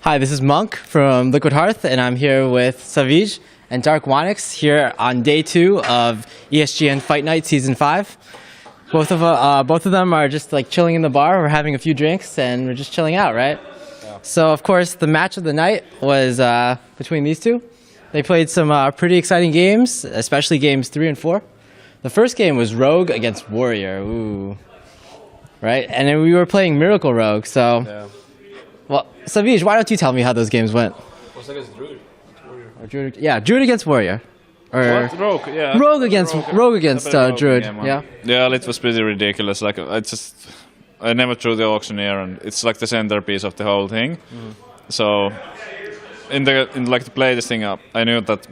Hi, this is Monk from Liquid Hearth, and I'm here with Savjz and Darkwonyx here on day 2 of ESGN Fight Night Season 5. Both of them are just like chilling in the bar. We're having a few drinks, and we're just chilling out, right? Yeah. So, of course, the match of the night was between these two. They played some pretty exciting games, especially games 3 and 4. The first game was Rogue against Warrior. Ooh. Right? And then we were playing Miracle Rogue, so... Yeah. Well, Savjz, why don't you tell me how those games went? Was against Druid. Druid against Warrior. Or what? Rogue, yeah. Rogue against Druid. Yeah. Yeah, it was pretty ridiculous. Like I never threw the auctioneer, and it's like the centerpiece of the whole thing. Mm. So, in to play this thing up, I knew that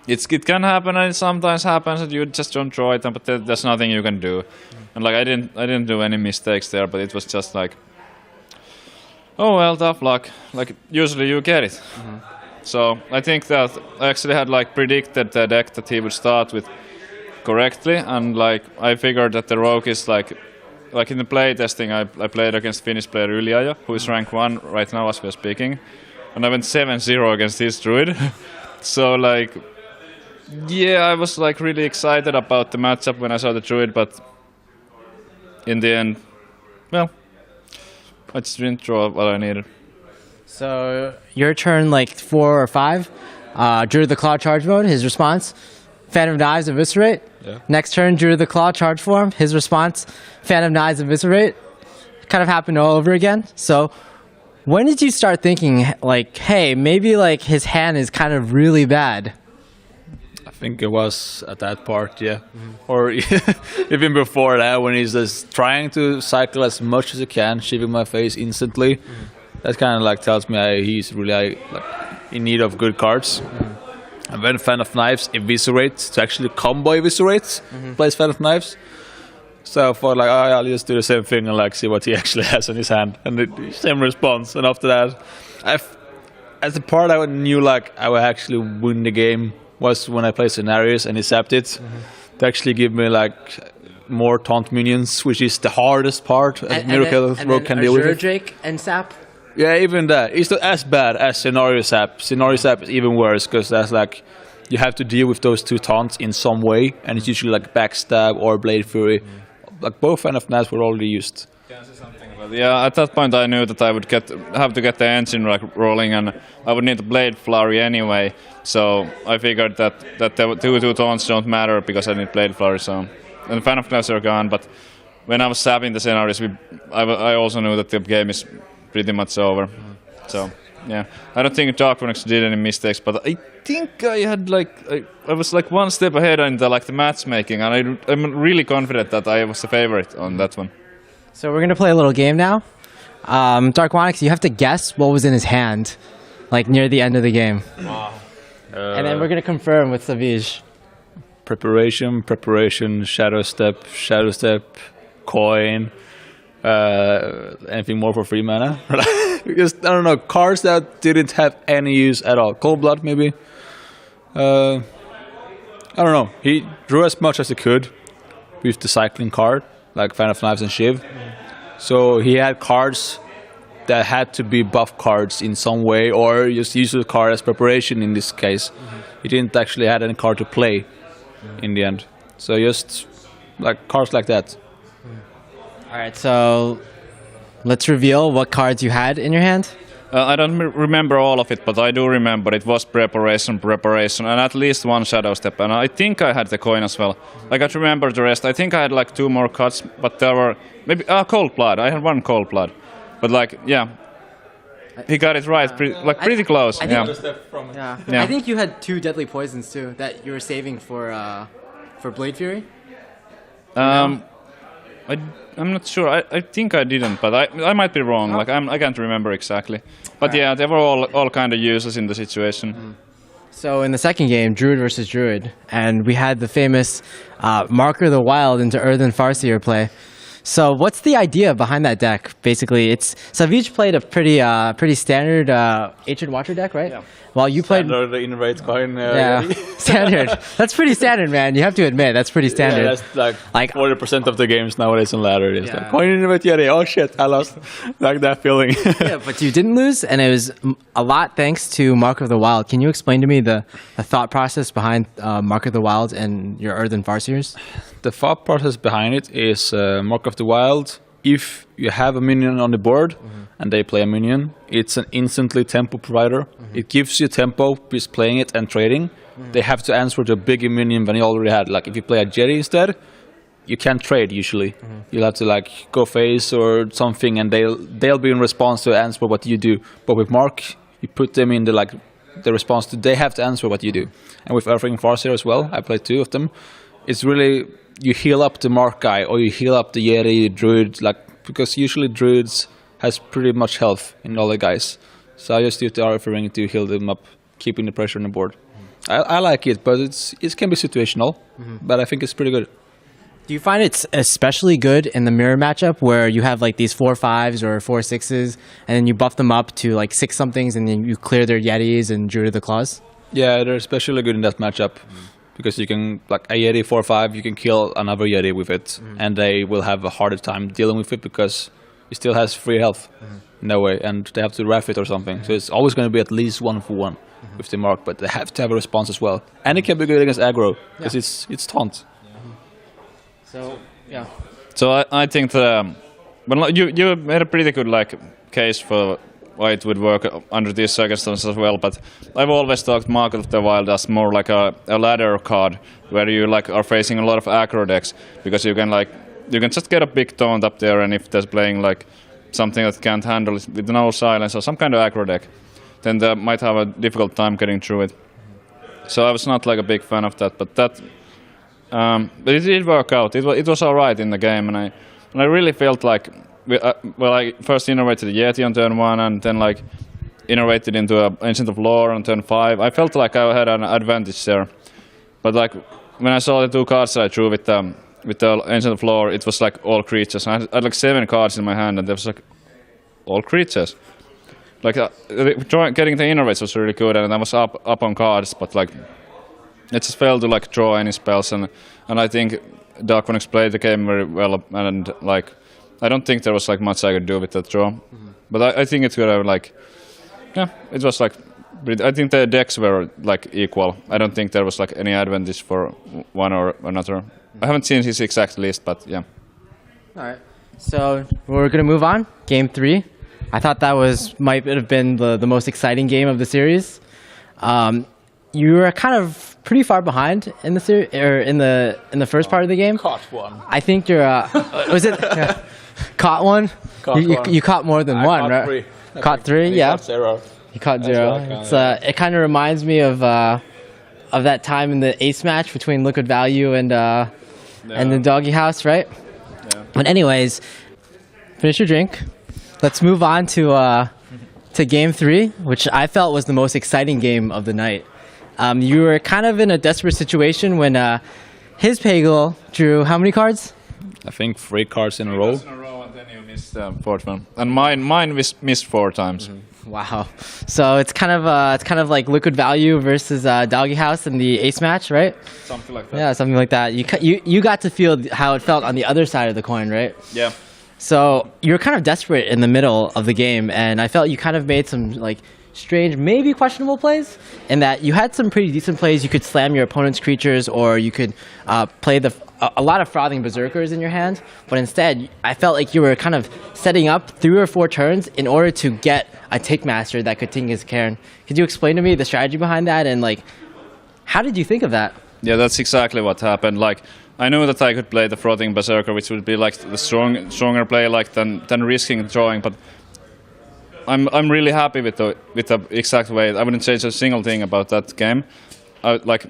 it can happen, and it sometimes happens that you just don't draw it, but there's nothing you can do. And like I didn't do any mistakes there, but it was just like, oh well, tough luck. Like usually you get it. Mm-hmm. So I think that I actually had like predicted the deck that he would start with correctly, and like I figured that the Rogue is like in the play testing I played against Finnish player Ylija, who is rank 1 right now as we're speaking, and I went 7-0 against his Druid. So like, yeah, I was like really excited about the matchup when I saw the Druid, but in the end, well, I just didn't draw what I needed. So your turn, like 4 or 5, drew the Claw charge mode. His response, Phantom Knives Eviscerate. Yeah. Next turn, drew the Claw charge form. His response, Phantom Knives Eviscerate. Kind of happened all over again. So when did you start thinking like, hey, maybe like his hand is kind of really bad? I think it was at that part, yeah. Mm-hmm. Or even before that, when he's just trying to cycle as much as he can, shiving my face instantly. Mm-hmm. That kind of like tells me he's really like in need of good cards. Mm-hmm. And then Fan of Knives Eviscerate to actually combo Eviscerate, plays Fan of Knives. So I thought like, I'll just do the same thing and like see what he actually has in his hand, and the same response. And after that, as the part I knew like I would actually win the game was when I played Scenarios and he zapped it to actually give me like more taunt minions, which is the hardest part Miracle Rogue can deal with. And Drake and Sap? Yeah, even that. It's not as bad as Scenario Sap. Scenario Sap is even worse because that's like you have to deal with those 2 taunts in some way, and it's usually like Backstab or Blade Fury. Like both Fan of Knives were already used. Yeah, at that point I knew that I would have to get the engine like rolling, and I would need the Blade Flurry anyway. So I figured that the 2 taunts don't matter because I need Blade Flurry. So, and the Fan of Knives are gone. But when I was sapping the scenarios, I also knew that the game is pretty much over. So yeah, I don't think Darkwonyx did any mistakes, but I think I had like I was like 1 step ahead in the matchmaking, and I'm really confident that I was the favorite on that one. So we're gonna play a little game now. Darkwonyx, you have to guess what was in his hand, like near the end of the game. Wow. And then we're gonna confirm with Savjz. Preparation, Shadow Step, Coin. Anything more for 3 mana? Because I don't know, cards that didn't have any use at all. Cold Blood maybe. I don't know. He drew as much as he could with the cycling card, like Fan of Knives and Shiv. So he had cards that had to be buff cards in some way, or just use the card as preparation in this case. He didn't actually have any card to play in the end. So just like cards like that. All right, so let's reveal what cards you had in your hand. I don't remember all of it, but I do remember it was preparation, and at least 1 Shadow Step, and I think I had the coin as well. I can't remember the rest. I think I had like 2 more cuts, but there were maybe Cold Blood. I had 1 Cold Blood, but like yeah, he got it right, pretty close. I think you had 2 Deadly Poisons too that you were saving for Blade Fury. I'm not sure. I think I didn't, but I might be wrong. Like I can't remember exactly. But yeah, they were all kind of useless in the situation. So in the second game, Druid versus Druid, and we had the famous Marker the Wild into Earthen Farseer play. So what's the idea behind that deck? Basically, Savjz played a pretty standard Ancient Watcher deck, right? Well, you played. Standard, the innerate coin. Yeah, standard. That's pretty standard, man. You have to admit that's pretty standard. Yeah, that's like 40% of the games nowadays on ladder. It's Yeah. like coin innerate Yeti. Oh shit, I lost. Like that feeling. Yeah, but you didn't lose, and it was a lot thanks to Mark of the Wild. Can you explain to me the thought process behind Mark of the Wild and your Earthen Farseers? The thought process behind it is Mark of the Wild. If you have a minion on the board and they play a minion, it's an instantly tempo provider. It gives you tempo just playing it and trading. They have to answer to a bigger minion than you already had. Like if you play a Jetty instead, you can't trade usually. You'll have to like go face or something, and they'll be in response to answer what you do. But with Mark, you put them in the response to they have to answer what you do. And with Earthling Farseer as well, I played 2 of them. It's really you heal up the Mark guy or you heal up the Yeti Druid, like because usually Druids has pretty much health in all the guys. So I just use the Earthling to heal them up, keeping the pressure on the board. I like it, but it can be situational. But I think it's pretty good. Do you find it's especially good in the mirror matchup where you have like these 4/5s or 4/6s, and then you buff them up to like 6 somethings, and then you clear their Yetis and Druid of the Claws? Yeah, they're especially good in that matchup because you can like a Yeti 4/5, you can kill another Yeti with it, and they will have a harder time dealing with it because it still has free health in that way, and they have to ref it or something. So it's always going to be at least 1-for-1 with the Mark, but they have to have a response as well, and it can be good against aggro because it's taunt. So yeah. So I think that you made a pretty good like case for why it would work under these circumstances as well. But I've always thought Mark of the Wild as more like a ladder card where you like are facing a lot of aggro decks because you can just get a big taunt up there, and if there's playing like something that can't handle it with no silence or some kind of aggro deck, then they might have a difficult time getting through it. So I was not like a big fan of that, but but it did work out. It was all right in the game, and I really felt like I first innovated the Yeti on turn 1, and then like innovated into an Ancient of Lore on turn 5. I felt like I had an advantage there, but like when I saw the 2 cards that I drew with the Ancient of Lore, it was like all creatures. I had like 7 cards in my hand, and there was like all creatures. Like getting the innovates was really good, and I was up on cards, but like it just failed to like draw any spells, and I think Darkwonyx played the game very well, and like I don't think there was like much I could do with that draw, but I think it could have like it was like I think the decks were like equal. I don't think there was like any advantage for one or another. I haven't seen his exact list, but yeah. All right. So we're gonna move on. Game 3. I thought that might have been the most exciting game of the series. You were kind of pretty far behind in the series, or in the first part of the game. Caught one. I think you're. Was it caught one? You caught more than one, right? 3. Caught 3, yeah. Caught 0. You caught 0. It kind of reminds me of that time in the ace match between Liquid Value and the Doggy House, right? Yeah. But anyways, finish your drink. Let's move on to game 3, which I felt was the most exciting game of the night. You were kind of in a desperate situation when his Pagel drew how many cards? I think 3 cards in a row. And then you missed the 4th one, and mine missed 4 times. Wow. So it's kind of like Liquid Value versus Doggy House in the ace match, right? Something like that. Yeah, something like that. You got to feel how it felt on the other side of the coin, right? Yeah. So you were kind of desperate in the middle of the game, and I felt you kind of made some like strange, maybe questionable plays, in that you had some pretty decent plays. You could slam your opponent's creatures, or you could play a lot of Frothing Berserkers in your hand. But instead, I felt like you were kind of setting up 3 or 4 turns in order to get a Tickmaster that could ting his Cairn. Could you explain to me the strategy behind that, and like, how did you think of that? Yeah, that's exactly what happened. Like, I knew that I could play the Frothing Berserker, which would be like the stronger play, like than risking drawing. But I'm really happy with the exact way. I wouldn't change a single thing about that game. Like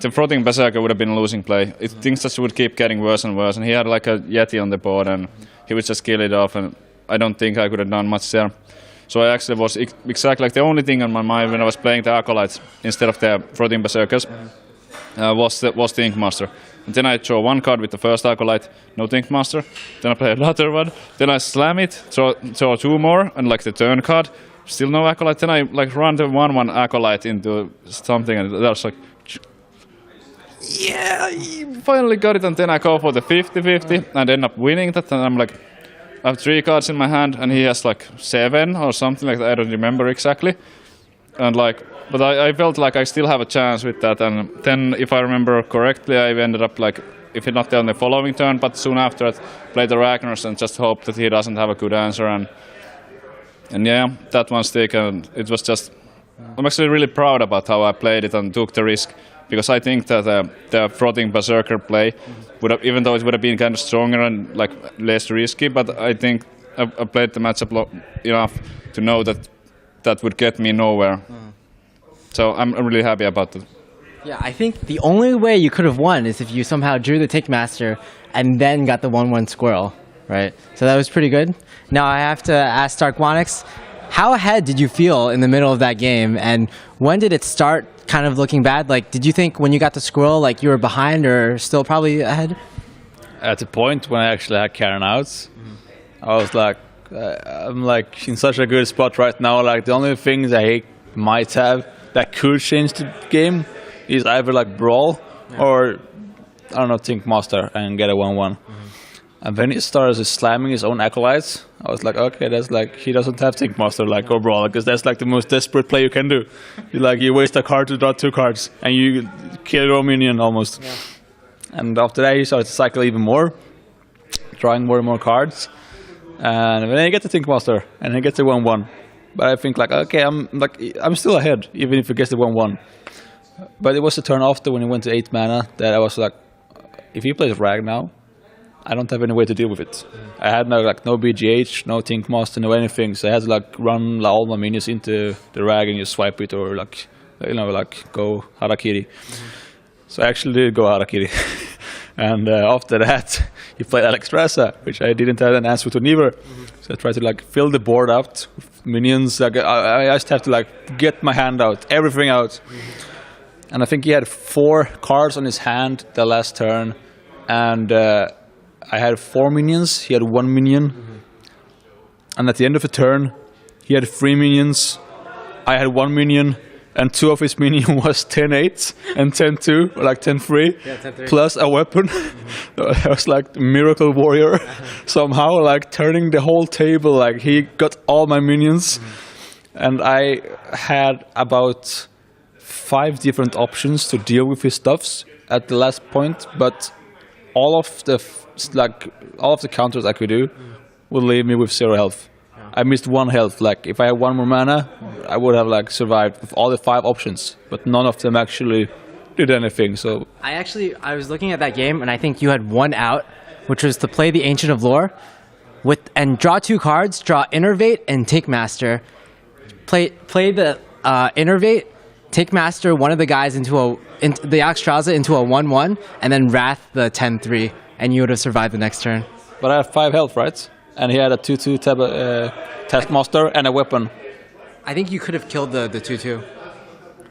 the Frothing Berserker would have been a losing play. Things just would keep getting worse and worse. And he had like a Yeti on the board, and he would just kill it off. And I don't think I could have done much there. So I actually was exactly like the only thing on my mind when I was playing the Acolytes instead of the Frothing Berserkers was the Inkmaster. And then I draw 1 card with the first Acolyte, no Inkmaster. Then I play another one. Then I slam it, draw 2 more, and like the turn card. still no acolyte. Then I like run the 1/1 acolyte into something, and there's like, yeah, you finally got it. And then I go for the 50-50 and end up winning that. And I'm like, I have 3 cards in my hand, and he has like 7 or something like that. I don't remember exactly. And like, but I felt like I still have a chance with that. And then, if I remember correctly, I ended up like, if not on the following turn, but soon after it, play the Ragnar's and just hope that he doesn't have a good answer. And yeah, that one stick, and it was just. I'm actually really proud about how I played it and took the risk, because I think that the frothing berserker play would have, even though it would have been kind of stronger and like less risky, but I think I played the matchup enough to know that that would get me nowhere. So I'm really happy about that. Yeah, I think the only way you could have won is if you somehow drew the Tickmaster and then got the 1/1 squirrel, right? So that was pretty good. Now I have to ask Darkwonyx, how ahead did you feel in the middle of that game, and when did it start kind of looking bad? Like, did you think when you got the squirrel, like you were behind or still probably ahead? At the point when I actually had Karen out, I was like, I'm like in such a good spot right now. Like the only things I might have that could change the game is either like Brawl or, I don't know, Think Master and get a 1/1. And when he started slamming his own acolytes, I was like, okay, that's like, he doesn't have Think Master like or Brawl, because that's like the most desperate play you can do. You waste a card to draw 2 cards and you kill your own minion almost. Yeah. And after that, he started to cycle even more, drawing more and more cards. And then I get the Think Master and I get the 1/1. But I think like, okay, I'm still ahead, even if he gets the 1/1. But it was the turn after when he went to 8 mana that I was like, if he plays Rag now, I don't have any way to deal with it. I had no BGH, no Think Master, no anything. So I had to like run all my minions into the Rag and just swipe it, or like go Harakiri. So I actually did go Harakiri. And after that, he played Alex Strasa, which I didn't have an answer to neither. So I tried to like fill the board out with minions. Like I just have to like get my hand out, everything out. And I think he had 4 cards on his hand the last turn, and I had 4 minions. He had 1 minion, and at the end of the turn, he had 3 minions. I had 1 minion, and 2 of his minion was 10-8 and 10-2, or like 10-3, plus a weapon. I was like the miracle warrior somehow, like turning the whole table. Like he got all my minions, and I had about 5 different options to deal with his stuffs at the last point, but all of the counters I could do would leave me with 0 health. I missed 1 health. Like if I had 1 more mana, I would have like survived with all the 5 options, but none of them actually did anything. So I was looking at that game, and I think you had 1 out, which was to play the Ancient of Lore and draw 2 cards, draw Innervate and Tickmaster. Play the Innervate, Tickmaster one of the guys into the Alexstrasza into a 1/1, and then Wrath the 10-3, and you would have survived the next turn. But I had 5 health, right? And he had a 2/2 Taskmaster and a weapon. I think you could have killed the 2/2.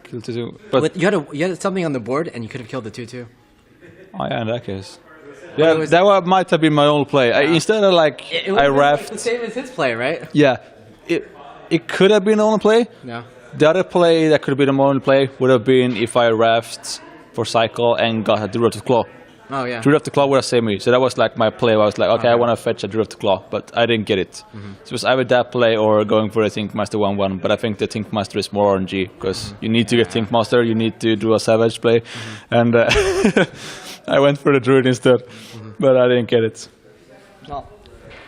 Killed 2/2. But you had something on the board, and you could have killed the 2/2. Oh yeah, in that case. Yeah, that might have been my own play. Instead of like I Wrathed. The same as his play, right? Yeah, it could have been my own play. No. The other play that could have been my own play would have been if I Wrathed for cycle and got a Druid of the Claw. Oh yeah. Druid of the Claw would have saved me. So that was like my play. I was like, okay, I want to fetch a Druid of the Claw, but I didn't get it. So it was either that play or going for a Think Master 1/1. But I think the Think Master is more RNG, because you need to get Think Master, you need to do a Savjz play, and I went for the Druid instead, but I didn't get it. Well,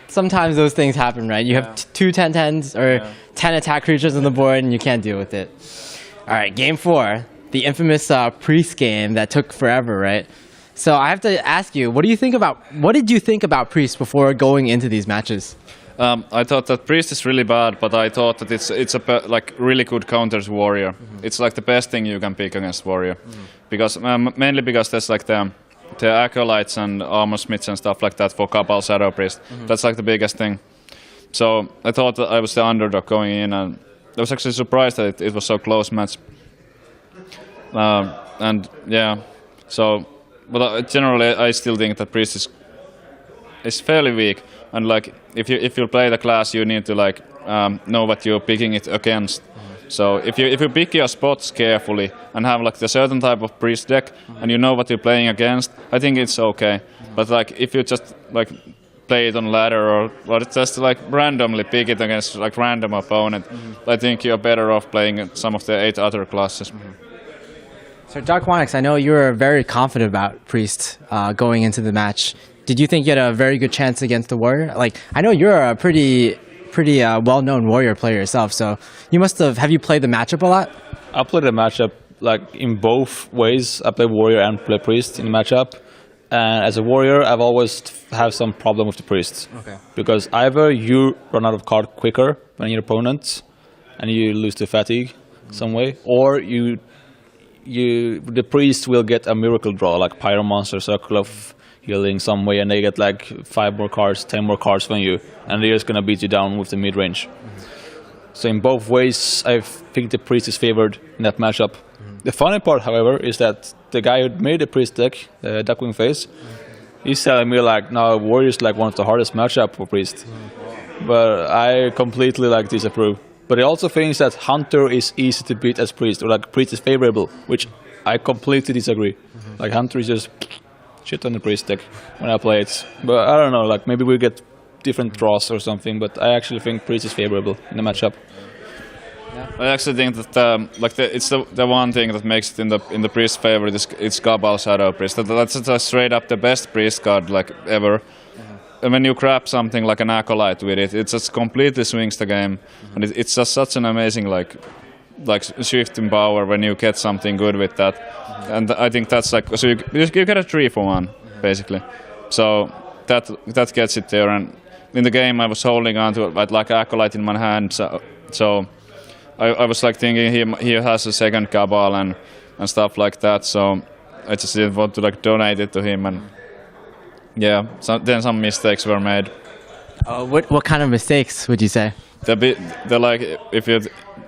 sometimes those things happen, right? You have 2 10-10s or 10 attack creatures on the board, and you can't deal with it. All right, game 4, the infamous Priest game that took forever, right? So I have to ask you, what did you think about Priest before going into these matches? I thought that Priest is really bad, but I thought that it's a like really good counters Warrior. It's like the best thing you can pick against Warrior, because mainly because there's like the acolytes and armor smiths and stuff like that for Cabal Shadow Priest. That's like the biggest thing. So I thought that I was the underdog going in, and I was actually surprised that it was so close match. And yeah, so. But generally, I still think that Priest is fairly weak, and like if you play the class, you need to like know what you're picking it against. So if you pick your spots carefully and have like the certain type of priest deck and you know what you're playing against, I think it's okay. But like if you just like play it on ladder or just like randomly pick it against like random opponent, I think you're better off playing some of the 8 other classes. So Darkwonyx, I know you were very confident about Priest going into the match. Did you think you had a very good chance against the Warrior? Like, I know you're a pretty well-known Warrior player yourself, so you must have you played the matchup a lot? I played the matchup like in both ways. I play Warrior and play Priest in the matchup. And as a Warrior, I've always have some problem with the Priest. Okay. Because either you run out of card quicker than your opponent, and you lose to fatigue some way, or the Priest will get a miracle draw, like Pyro Monster, Circle of Healing some way, and they get like 5 more cards, 10 more cards than you, and they're just gonna beat you down with the mid-range. So in both ways, I think the Priest is favored in that matchup. The funny part, however, is that the guy who made the Priest deck, Duckwing Face, he's telling me like, no, Warrior is like one of the hardest matchup for Priest. But I completely like disapprove. But he also thinks that Hunter is easy to beat as Priest, or like Priest is favorable, which I completely disagree. Like Hunter is just shit on the Priest deck when I play it. But I don't know, like maybe we get different draws or something, but I actually think Priest is favorable in the matchup. I actually think that it's the one thing that makes it in the Priest favor. It's Cabal Shadow Priest. That's just straight up the best Priest card like ever. And when you grab something like an Acolyte with it, it just completely swings the game, and it's just such an amazing like shift in power when you get something good with that. And I think that's like, so you get a 3-for-1 basically. So that gets it there. And in the game, I was holding on to it like Acolyte in my hand. So I was like thinking he has a second Cabal and stuff like that. So I just didn't want to like donate it to him. And yeah, then some mistakes were made. What kind of mistakes would you say? The like if you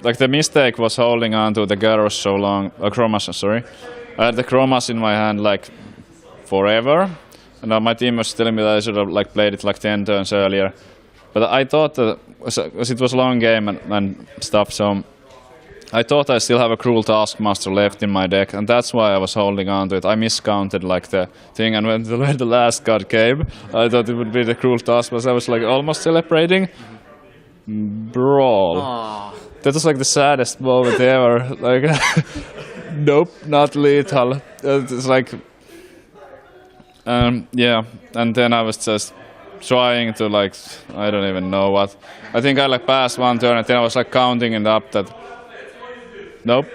like the mistake was holding on to the Gyros so long. Chromas, sorry. I had the Chromas in my hand like forever, and my team was telling me that I should have like played it like 10 turns earlier. But I thought that it was a long game and stuff, so I thought I still have a Cruel Taskmaster left in my deck, and that's why I was holding on to it. I miscounted like the thing, and when the last card came, I thought it would be the Cruel Taskmaster. I was like almost celebrating. Brawl. Aww. That was like the saddest moment ever. Like, nope, not lethal. It's like, yeah. And then I was just trying to like, I don't even know what. I think I like passed one turn, and then I was like counting it up that. Nope,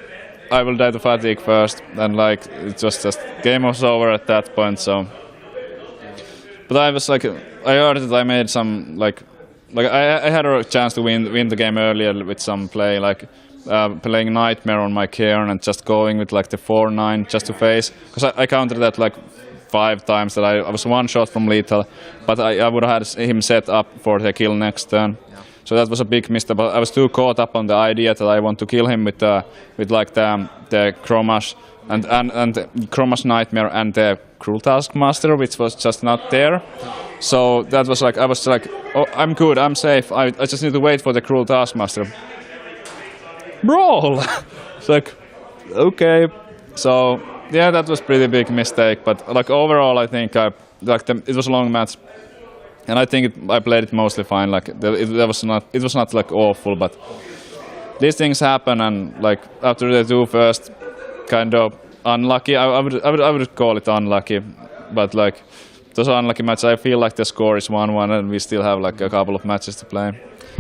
I will die to fatigue first, and like it was just game was over at that point. So, but I was like, I heard that I made some like I had a chance to win the game earlier with some play like playing Nightmare on my Cairn and just going with like the 4/9 just to face, because I countered that like 5 times that I was 1 shot from lethal, but I would have had him set up for the kill next turn. So that was a big mistake, but I was too caught up on the idea that I want to kill him with like the Chromas and Chromas Nightmare and the Cruel Taskmaster, which was just not there. So that was like, I was like, oh, I'm good, I'm safe, I just need to wait for the Cruel Taskmaster. Brawl! It's like, okay. So yeah, that was pretty big mistake, but like overall I think it was a long match. And I think I played it mostly fine. Like it was not like awful, but these things happen. And like after the 2 first, kind of unlucky. I would call it unlucky, but like those unlucky matches. I feel like the score is 1-1, and we still have like a couple of matches to play.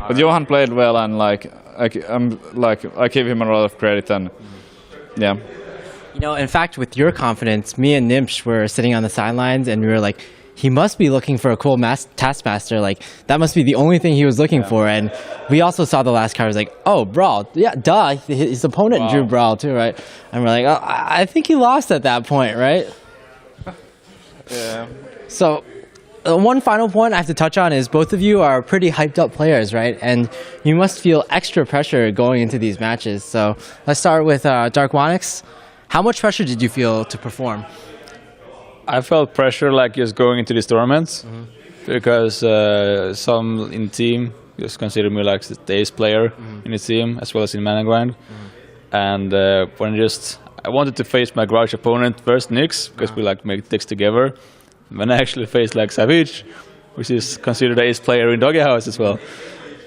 But Johan played well, and like I give him a lot of credit, and yeah. You know, in fact, with your confidence, me and Nimsh were sitting on the sidelines, and we were like, he must be looking for a cool Taskmaster. Like, that must be the only thing he was looking for. And we also saw the last card. Was like, oh, Brawl. Yeah, duh. His opponent drew Brawl too, right? And we're like, oh, I think he lost at that point, right? Yeah. So, one final point I have to touch on is both of you are pretty hyped up players, right? And you must feel extra pressure going into these matches. So, let's start with Darkwonyx. How much pressure did you feel to perform? I felt pressure like just going into these tournaments because some in team just consider me like the ace player in the team as well as in mana grind. And when I wanted to face my garage opponent first, Nyx, because we like make decks together. When I actually faced like Savjz, which is considered the ace player in Doggy House as well.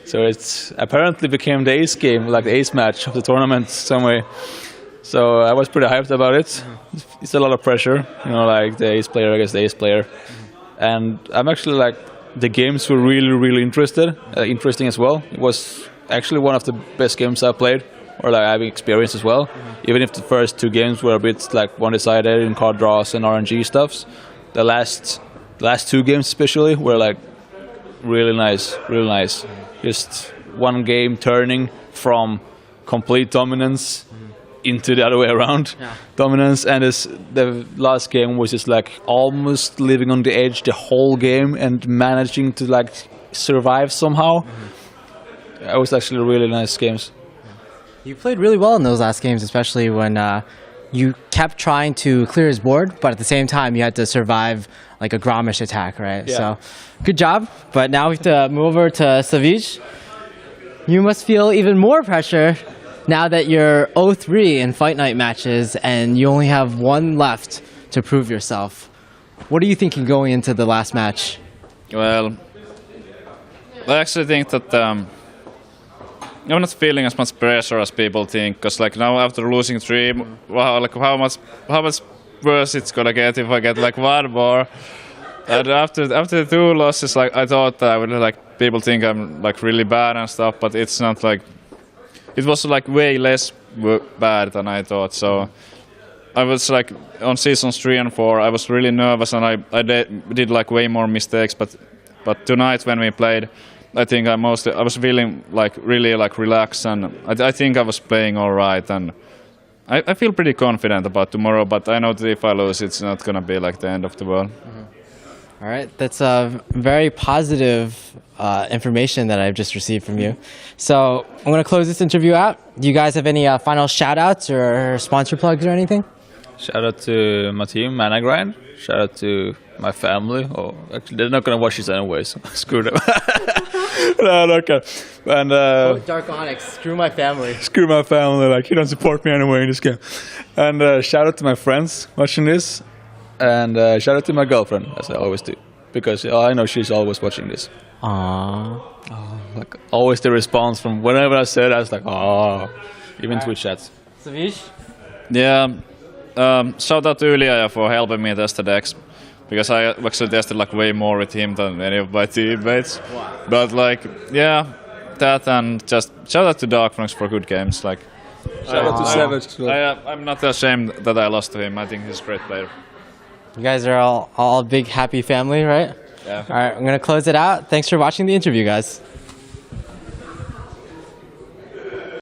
So it's apparently became the ace game, like the ace match of the tournament some way. So I was pretty hyped about it. It's a lot of pressure, you know, like the ace player against the ace player. And I'm actually like, the games were really interesting as well. It was actually one of the best games I've played, or like I've experienced as well. Even if the first 2 games were a bit like one-sided in card draws and RNG stuffs, the last 2 games especially were like really nice. Just one game turning from complete dominance into the other way around, dominance, and the last game was just like almost living on the edge the whole game and managing to like survive somehow. It was actually really nice games. You played really well in those last games, especially when you kept trying to clear his board, but at the same time you had to survive like a Gromish attack, right? Yeah. So good job. But now we have to move over to Savjz. You must feel even more pressure now that you're 0-3 in Fight Night matches and you only have 1 left to prove yourself. What are you thinking going into the last match? Well, I actually think that I'm not feeling as much pressure as people think, because like now after losing 3, wow, like how much worse it's gonna get if I get like 1 more. And after the 2 losses, like I thought that I would like people think I'm like really bad and stuff, but it's not like. It was like way less bad than I thought. So I was like on seasons 3 and 4, I was really nervous and I did like way more mistakes. But tonight when we played, I think I was feeling like really like relaxed, and I think I was playing all right, and I feel pretty confident about tomorrow. But I know that if I lose, it's not gonna be like the end of the world. All right, that's a very positive information that I've just received from you. So I'm going to close this interview out. Do you guys have any final shout-outs or sponsor plugs or anything? Shout out to my team, Mana Grind. Shout out to my family. Oh, actually, they're not going to watch this anyway, so screw them. No, okay. And Darkwonyx, screw my family. Screw my family, like, you don't support me anyway in this game. And shout out to my friends watching this. And shout out to my girlfriend, as I always do. Because I know she's always watching this. Aww. Oh, like, always the response from whenever I said, I was like, oh. Even Twitch chats. Savjz? Yeah, shout out to Ilya for helping me test the decks, because I actually tested like way more with him than any of my teammates. Wow. But like, yeah, that, and just shout out to Darkwonyx for good games. Like, Shout out to Savjz as well. I'm not ashamed that I lost to him. I think he's a great player. You guys are all a big happy family, right? Yeah. All right, I'm going to close it out. Thanks for watching the interview, guys.